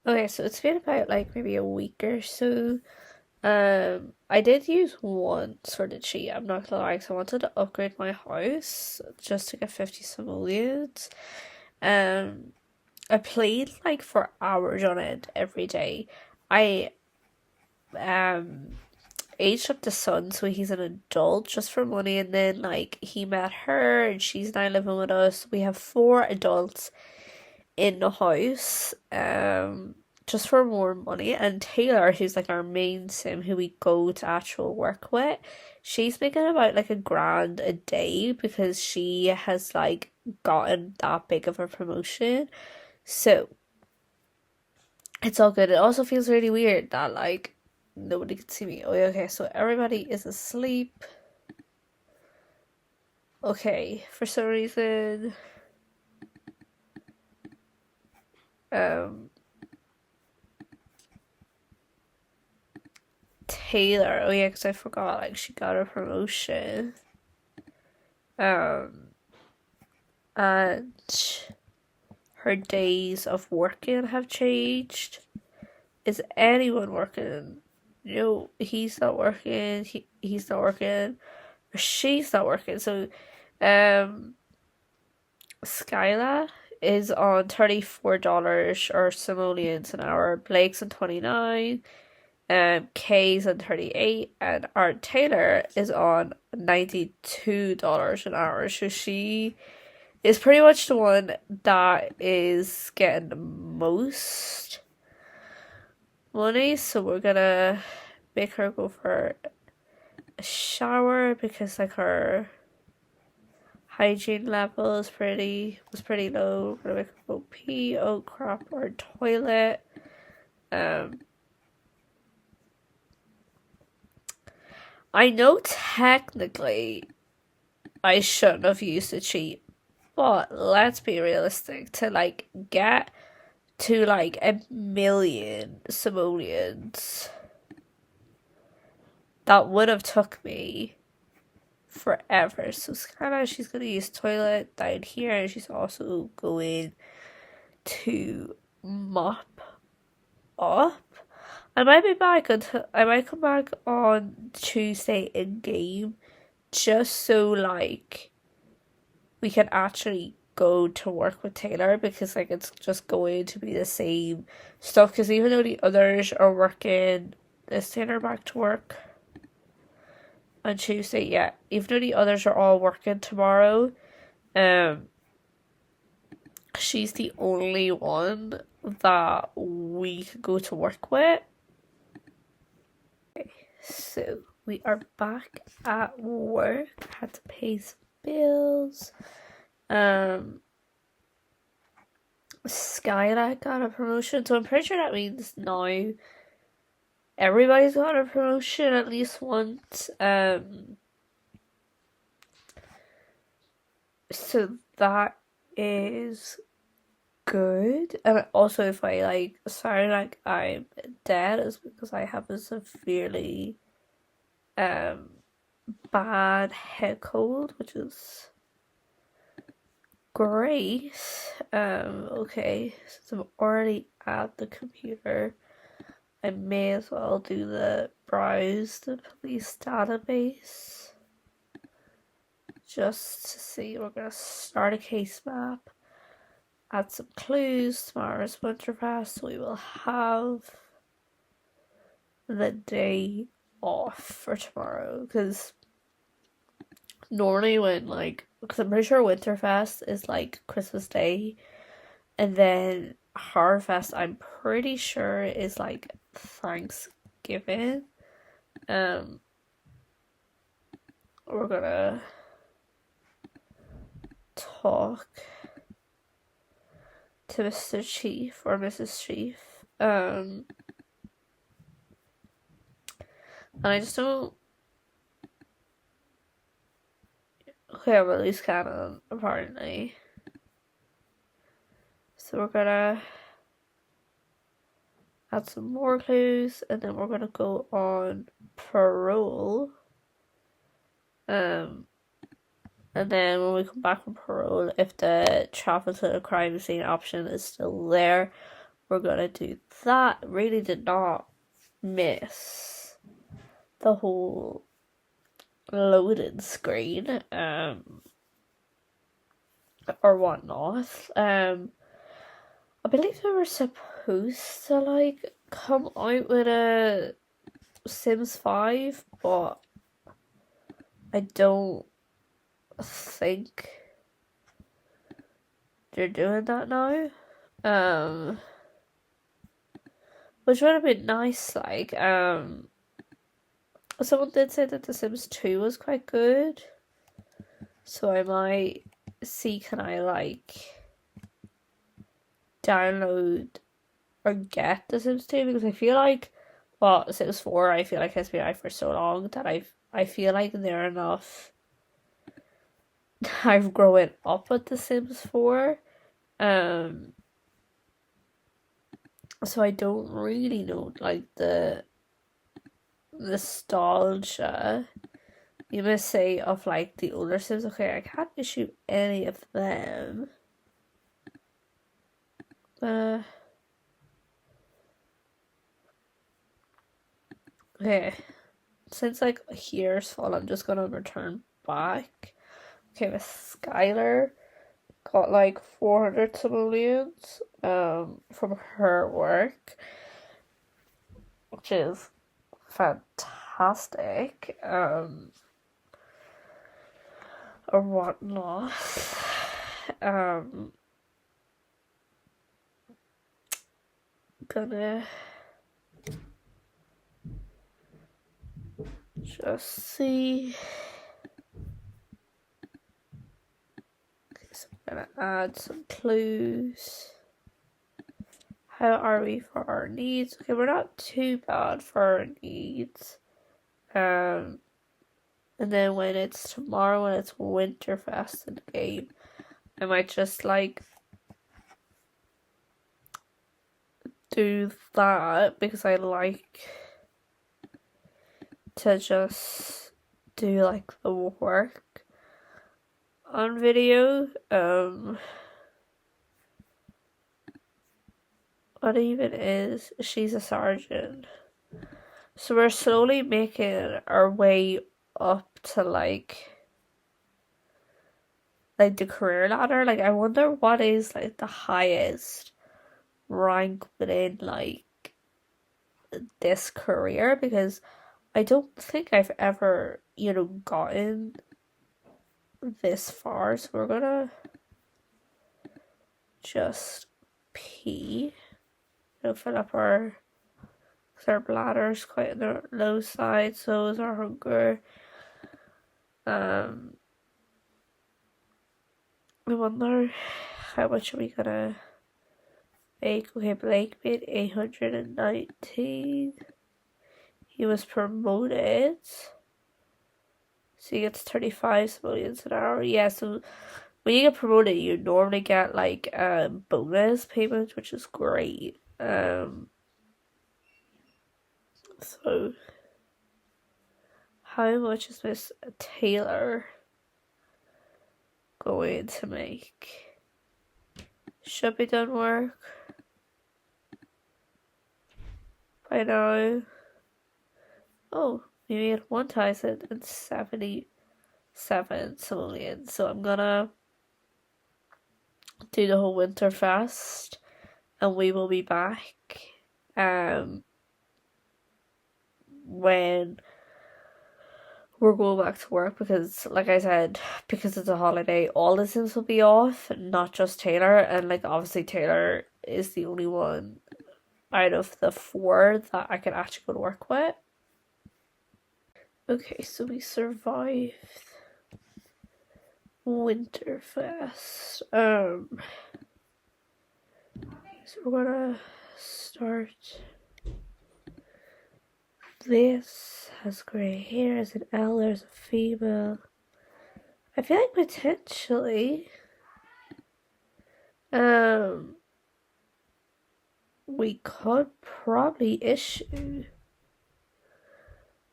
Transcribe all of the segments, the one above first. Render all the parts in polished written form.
Okay, so it's been about like maybe a week or so. I did use once for the cheat, I'm not gonna lie, 'cause I wanted to upgrade my house just to get 50 simoleons. Um, I played like for hours on it every day. I um aged up the son so he's an adult just for money, and then like he met her and she's now living with us. We have four adults in the house, just for more money. And Taylor, who's like our main sim, who we go to actual work with, she's making about like a grand a day because she has like gotten that big of a promotion. So it's all good. It also feels really weird that like nobody can see me. Oh, yeah, okay, so everybody is asleep. Okay, for some reason, um, Taylor. Oh yeah, because I forgot. Like she got a promotion. Um, and her days of working have changed. Is anyone working? No, he's not working. He's not working. Or she's not working. So, um, Skyla is on $34 or simoleons an hour. Blake's on 29. Kay's on 38, and Art Taylor is on $92 an hour. So she is pretty much the one that is getting the most money. So we're gonna make her go for a shower because like her hygiene level is pretty low. We're gonna make her go pee, oh crap, or toilet. Um I know technically I shouldn't have used the cheat, but let's be realistic. To like get to like 1 million simoleons, that would have took me forever. So Skylar, she's gonna use toilet down here, and she's also going to mop up. I might come back on Tuesday in game, just so like we can actually go to work with Taylor, because like it's just going to be the same stuff. Because even though the others are working, is Taylor back to work on Tuesday? Yeah, even though the others are all working tomorrow, um, she's the only one that we could go to work with. Okay, so we are back at work. I had to pay some bills. Um, Skylight got a promotion, so I'm pretty sure that means now everybody's got a promotion at least once. So that is good. And also, if I like sound like I'm dead, is because I have a severely um bad head cold, which is great. Okay, since I'm already at the computer, I may as well do the browse the police database just to see. We're gonna start a case map, add some clues. Tomorrow's Winterfest, so we will have the day off for tomorrow, because normally when like, because I'm pretty sure Winterfest is like Christmas Day, and then Harvest I'm pretty sure is like Thanksgiving. Um, we're gonna talk to Mr. Chief or Mrs. Chief. And I just don't. Okay, I'm at least canon, apparently. So we're gonna add some more clues, and then we're gonna go on parole. And then when we come back from parole, if the travel to the crime scene option is still there, we're gonna do that. Really did not miss the whole loading screen, or whatnot. I believe they were supposed to like come out with a Sims 5, but I don't think they're doing that now. Which would have been nice, like, someone did say that The Sims 2 was quite good. So I might see, can I like download or get The Sims 2, because I feel like, well, Sims 4 I feel like has been out for so long that I feel like they're enough. I've grown up with The Sims 4. So I don't really know like the nostalgia you must say of like the older Sims. Okay, I can't issue any of them. Okay, since like here's full, I'm just gonna return back. Okay, with Skylar got like 400 simoleons from her work, which is fantastic. Or whatnot. Gonna just see. Okay, so I'm gonna add some clues. How are we for our needs? Okay, we're not too bad for our needs. And then when it's tomorrow, when it's Winterfest in the game, I might just like do that, because I like to just do like the work on video. What even is she's a sergeant? So we're slowly making our way up to like the career ladder. Like I wonder what is like the highest rank within like this career, because I don't think I've ever, gotten this far. So we're gonna just pee. Fill up our bladder's quite on the low side, so is our hunger. I wonder how much are we gonna make. Okay, Blake made 819. He was promoted, so he gets 35 simoleons an hour. Yeah, so when you get promoted, you normally get like bonus payments, which is great. So how much is Miss Taylor going to make? Should be done work by now. Oh, we made 1,077 simoleons. So I'm gonna do the whole Winterfest, and we will be back when we're going back to work, because like I said, because it's a holiday, all the Sims will be off, not just Taylor. And like obviously Taylor is the only one out of the 4 that I can actually go to work with. Okay, so we survived Winterfest. So we're gonna start. This has grey hair as an elder, as a female. I feel like potentially we could probably issue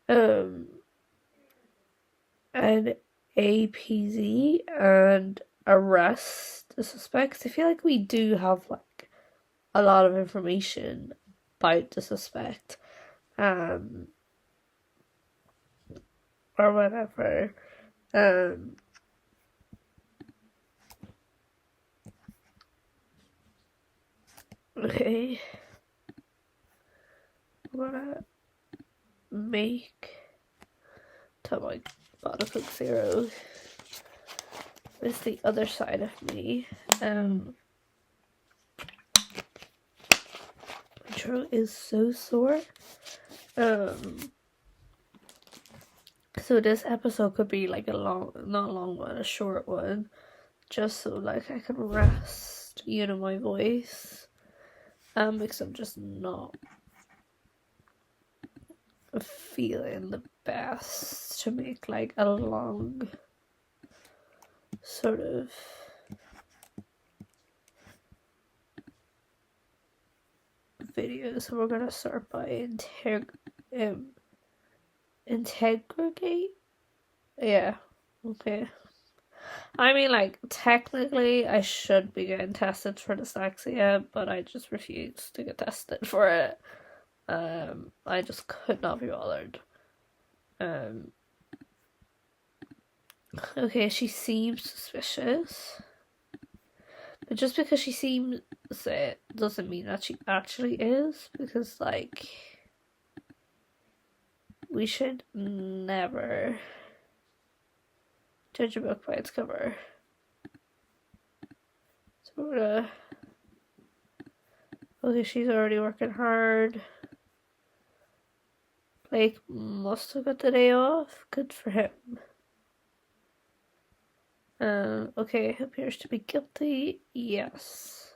an APZ and arrest the suspects. I feel like we do have like a lot of information about the suspect, or whatever. Okay, I'm gonna make to my bottle Coke Zero. Is the other side of me. My throat is so sore. So this episode could be like not a long one, a short one, just so like I can rest, my voice. Because I'm just not feeling the best to make like a long sort of video. So we're gonna start by integrate. Yeah, okay. I mean, like, technically I should be getting tested for dyslexia, but I just refuse to get tested for it. I just could not be bothered. Okay, she seems suspicious. But just because she seems it doesn't mean that she actually is, because, like, we should never judge a book by its cover. So we're gonna... Okay, she's already working hard. Blake must have got the day off. Good for him. Okay, appears to be guilty. Yes.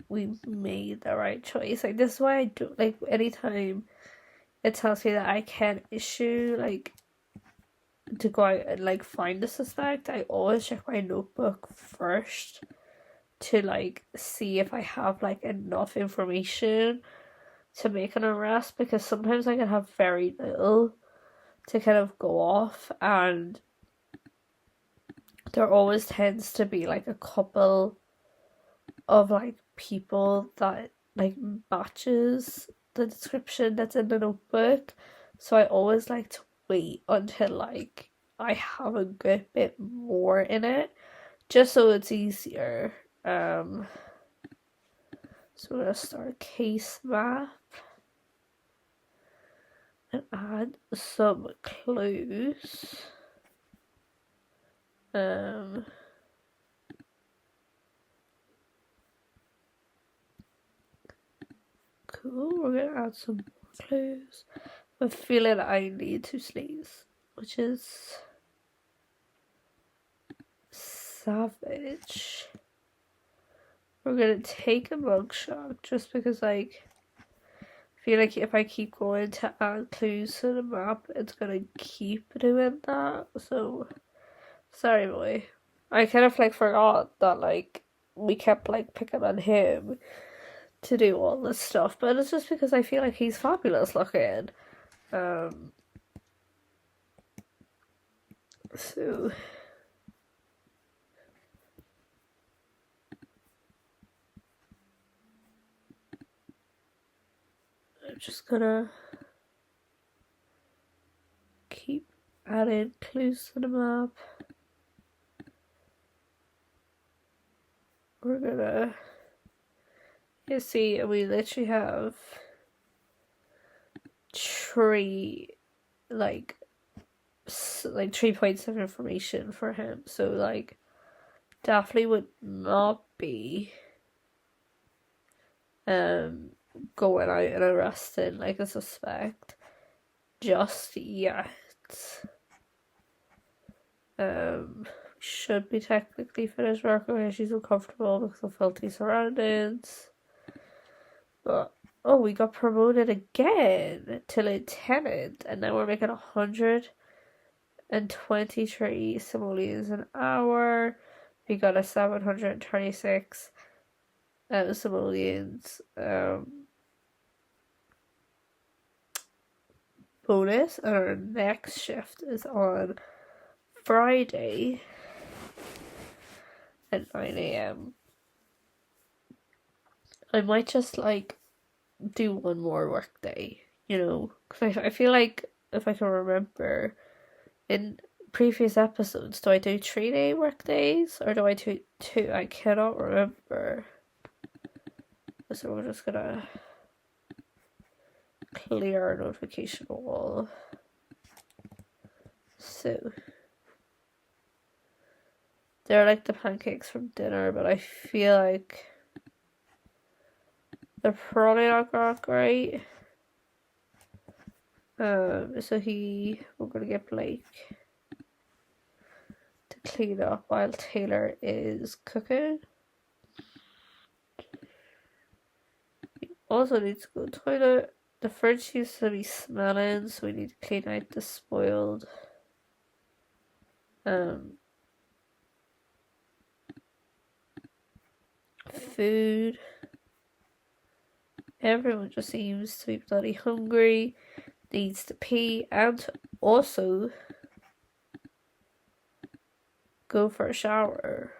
We made the right choice. Like, this is why I do, like, anytime it tells me that I can't issue, like, to go out and, like, find a suspect, I always check my notebook first to, like, see if I have, like, enough information to make an arrest, because sometimes I can have very little to kind of go off, and there always tends to be like a couple of like people that like matches the description that's in the notebook, so I always like to wait until like I have a good bit more in it, just so it's easier. So we're gonna start a case map and add some clues. Cool, we're gonna add some more clues. I'm feeling I need to sneeze, which is savage. We're gonna take a mugshot just because, like, I feel like if I keep going to add clues to the map, it's gonna keep doing that. So, sorry, boy. I kind of like forgot that like we kept like picking on him to do all this stuff, but it's just because I feel like he's fabulous looking. So I'm just gonna keep adding clues to the map. We're gonna, you see, we literally have like 3 points of information for him. So like, Daphne would not be going out and arresting like a suspect just yet. Should be technically finished work. Okay, she's uncomfortable because of filthy surroundings. But oh, we got promoted again to lieutenant, and now we're making 123 simoleons an hour. We got a 736 simoleons bonus, and our next shift is on Friday at 9 a.m. I might just like do one more work day, you know, because I feel like if I can remember in previous episodes, do I do 3 day work days or do I do two? I cannot remember. So we're just gonna clear our notification wall. So they're like the pancakes from dinner, but I feel like they're probably not gonna look great. So we're gonna get Blake to clean up while Taylor is cooking. He also needs to go to the toilet. The fridge seems to be smelling, so we need to clean out the spoiled food. Everyone just seems to be bloody hungry, needs to pee, and also go for a shower,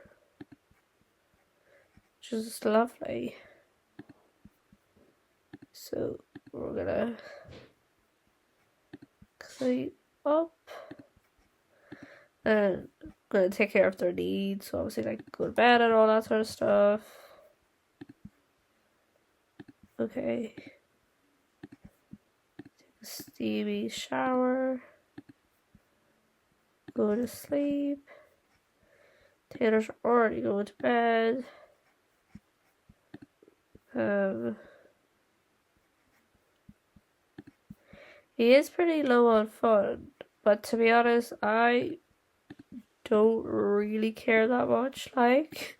which is lovely. So we're gonna clean up and gonna take care of their needs. So obviously, like go to bed and all that sort of stuff. Okay. Take a steamy shower. Go to sleep. Taylor's already going to bed. He is pretty low on fun, but to be honest, I don't really care that much. Like,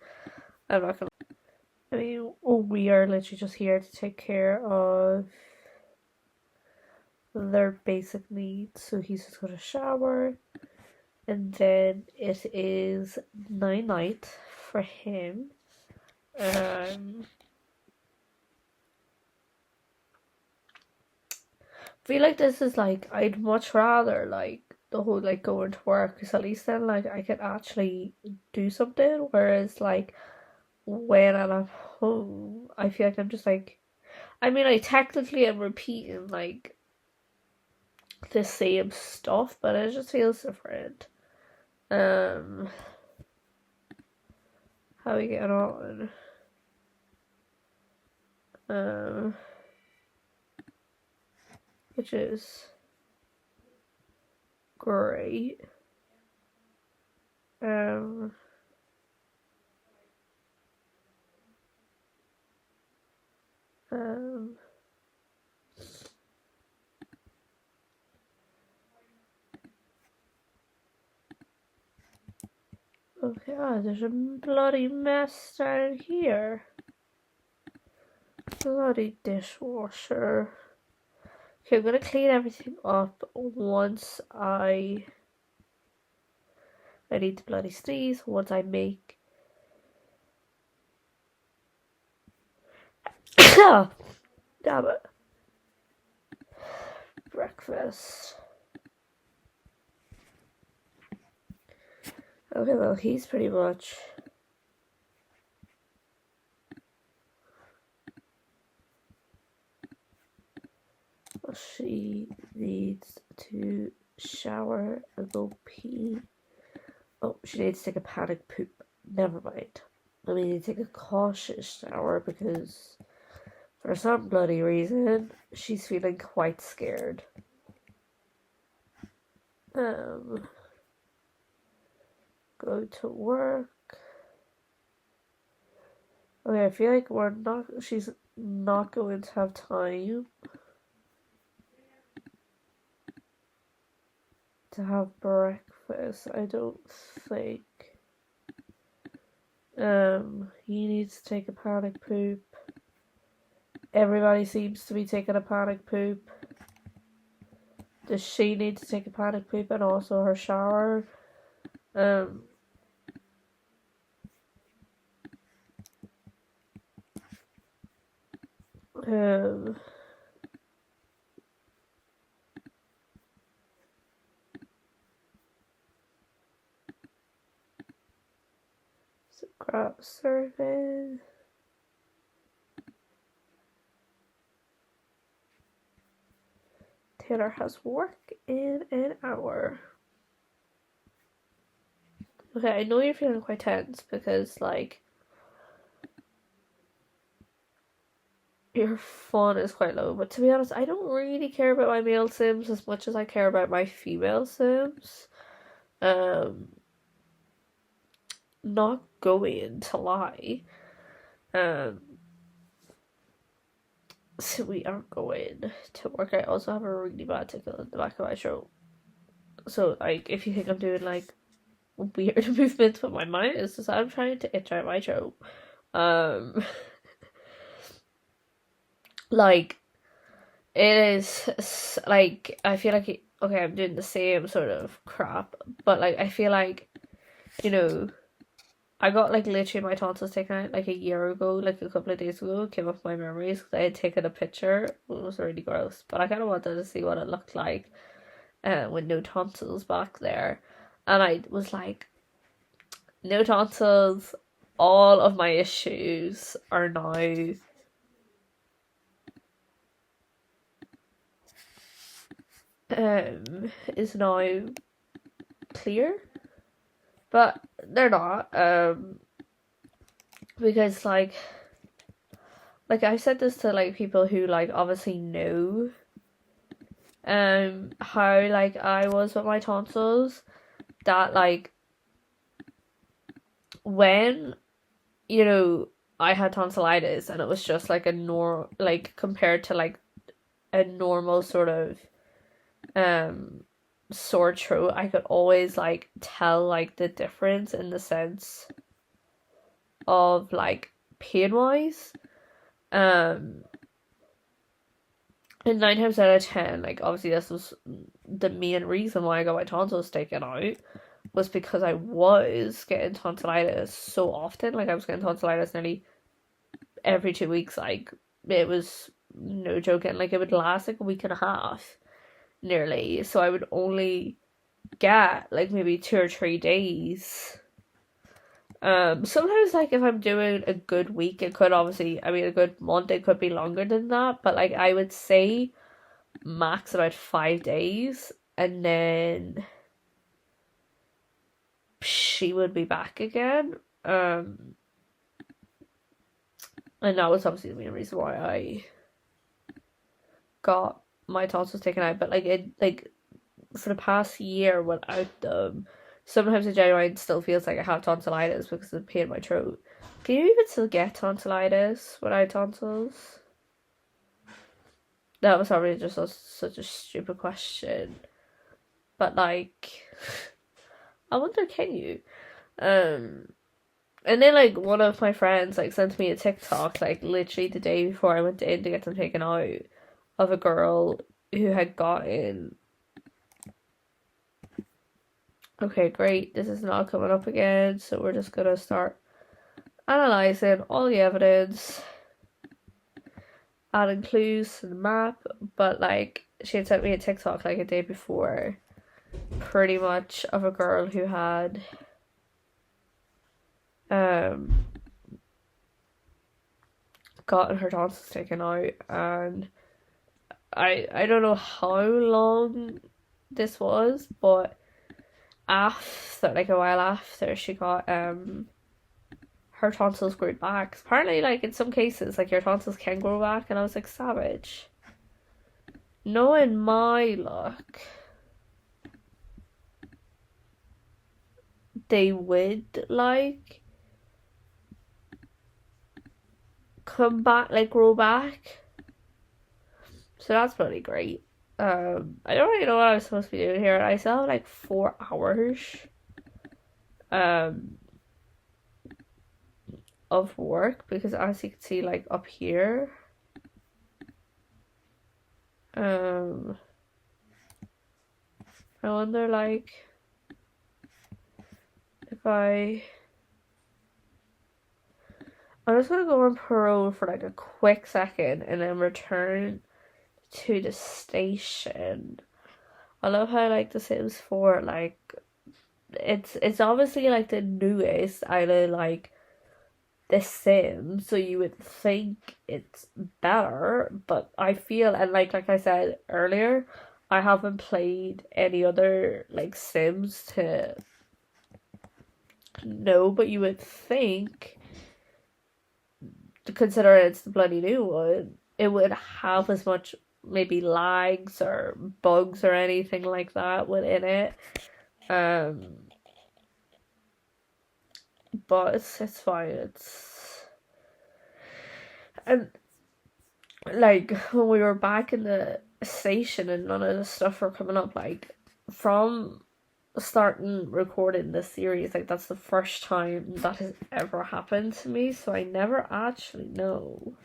I'm not gonna. I mean, we are literally just here to take care of their basic needs. So he's just gonna shower, and then it is night for him. Feel like this is like I'd much rather like the whole like going to work because at least then like I can actually do something. Whereas like when I'm at home, I feel like I'm just like I mean I technically am repeating like the same stuff, but it just feels different. How are we getting on? Which is great. Okay, there's a bloody mess down here. Bloody dishwasher. Okay, I'm gonna clean everything up once I need to bloody sneeze, once I make damn it. Breakfast. Okay, well he's pretty much she needs to shower and go pee. Oh, she needs to take a panic poop. Never mind. I mean, take a cautious shower because for some bloody reason she's feeling quite scared. Go to work. Okay, I feel like she's not going to have time to have breakfast, I don't think. He needs to take a panic poop. Everybody seems to be taking a panic poop. Does she need to take a panic poop and also her shower? So grab service. Taylor has work in an hour. Okay, I know you're feeling quite tense because, like, your fun is quite low. But to be honest, I don't really care about my male Sims as much as I care about my female Sims. Not going to lie. So we are going to work. I also have a really bad tickle in the back of my throat. So, like, if you think I'm doing, like, weird movements with my mind, it's just I'm trying to itch out my throat. Like, it is, like, I feel like, okay, I'm doing the same sort of crap, but, like, I feel like, you know, I got, like, literally my tonsils taken out, like, a year ago, like, a couple of days ago, came up my memories, because I had taken a picture. It was really gross, but I kind of wanted to see what it looked like with no tonsils back there, and I was like, no tonsils, all of my issues are now is now clear, but they're not, because like I said this to like people who like obviously know how like I was with my tonsils, that like when, you know, I had tonsillitis and it was just like like compared to like a normal sort of sore throat, I could always like tell like the difference in the sense of like pain wise. And 9 times out of 10, like obviously this was the main reason why I got my tonsils taken out, was because I was getting tonsillitis so often. Like I was getting tonsillitis nearly every 2 weeks. Like it was no joking. Like it would last like a week and a half nearly. So I would only get like maybe 2 or 3 days. Sometimes like if I'm doing a good week, it could obviously, I mean, a good month, it could be longer than that, but like I would say max about 5 days, and then she would be back again. And that was obviously the main reason why I got my tonsils taken out. But like it, like for the past year without them, sometimes in January it still feels like I have tonsillitis because of the pain in my throat. Can you even still get tonsillitis without tonsils? That was probably just such a stupid question. But like, I wonder, can you? And then like one of my friends like sent me a TikTok like literally the day before I went in to get them taken out, of a girl who had gotten. Okay, great. This is not coming up again, so we're just gonna start analysing all the evidence, adding clues to the map. But like, she had sent me a TikTok like a day before, pretty much, of a girl who had gotten her tonsils taken out, and I don't know how long this was, but after like a while after she got her tonsils grew back. Apparently, like in some cases, like your tonsils can grow back, and I was like, savage. Knowing my luck, they would like come back, like grow back. So that's pretty great. I don't really know what I was supposed to be doing here. I still have like 4 hours of work, because as you can see like up here, I wonder like if I'm just gonna go on parole for like a quick second and then return to the station. I love how like the Sims 4, like it's obviously like the newest out of like the Sims, so you would think it's better, but I feel, and like I said earlier, I haven't played any other like Sims to know, but you would think, considering it's the bloody new one, it would have as much maybe lags or bugs or anything like that within it. But it's fine. And like when we were back in the station and none of the stuff were coming up, like from starting recording this series, like that's the first time that has ever happened to me, so I never actually know.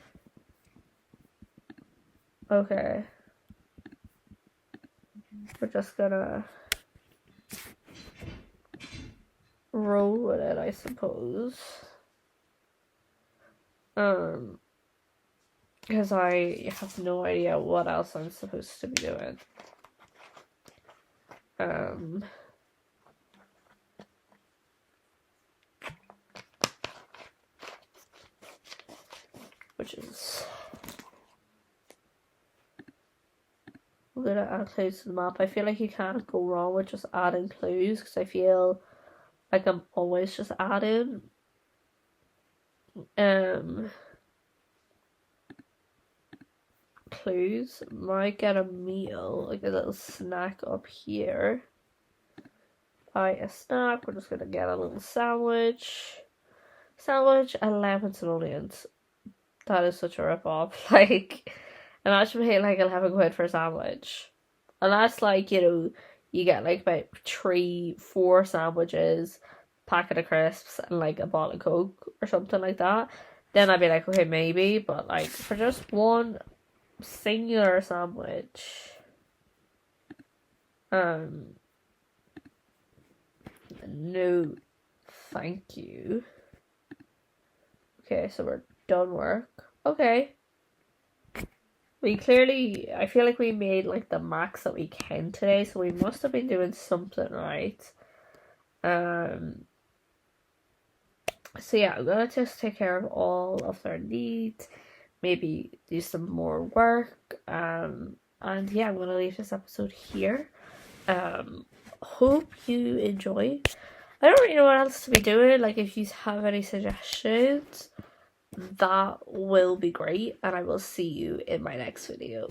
Okay. We're just gonna roll with it, I suppose. Because I have no idea what else I'm supposed to be doing. Which is, I'm gonna add clues to the map. I feel like you can't go wrong with just adding clues, because I feel like I'm always just adding. Clues. Might get a meal, like a little snack up here. Buy a snack. We're just gonna get a little sandwich. 11 simoleons. That is such a rip-off. Like, imagine paying like 11 quid for a sandwich. Unless, like, you know, you get like about 3-4 sandwiches, packet of crisps, and like a bottle of Coke or something like that, then I'd be like, okay, maybe. But like for just one singular sandwich, no, thank you. Okay, so we're done work. Okay. We clearly, I feel like we made like the max that we can today, so we must have been doing something right. So yeah, I'm gonna just take care of all of their needs, maybe do some more work, and yeah, I'm gonna leave this episode here. Hope you enjoy. I don't really know what else to be doing. Like, if you have any suggestions, that will be great, and I will see you in my next video.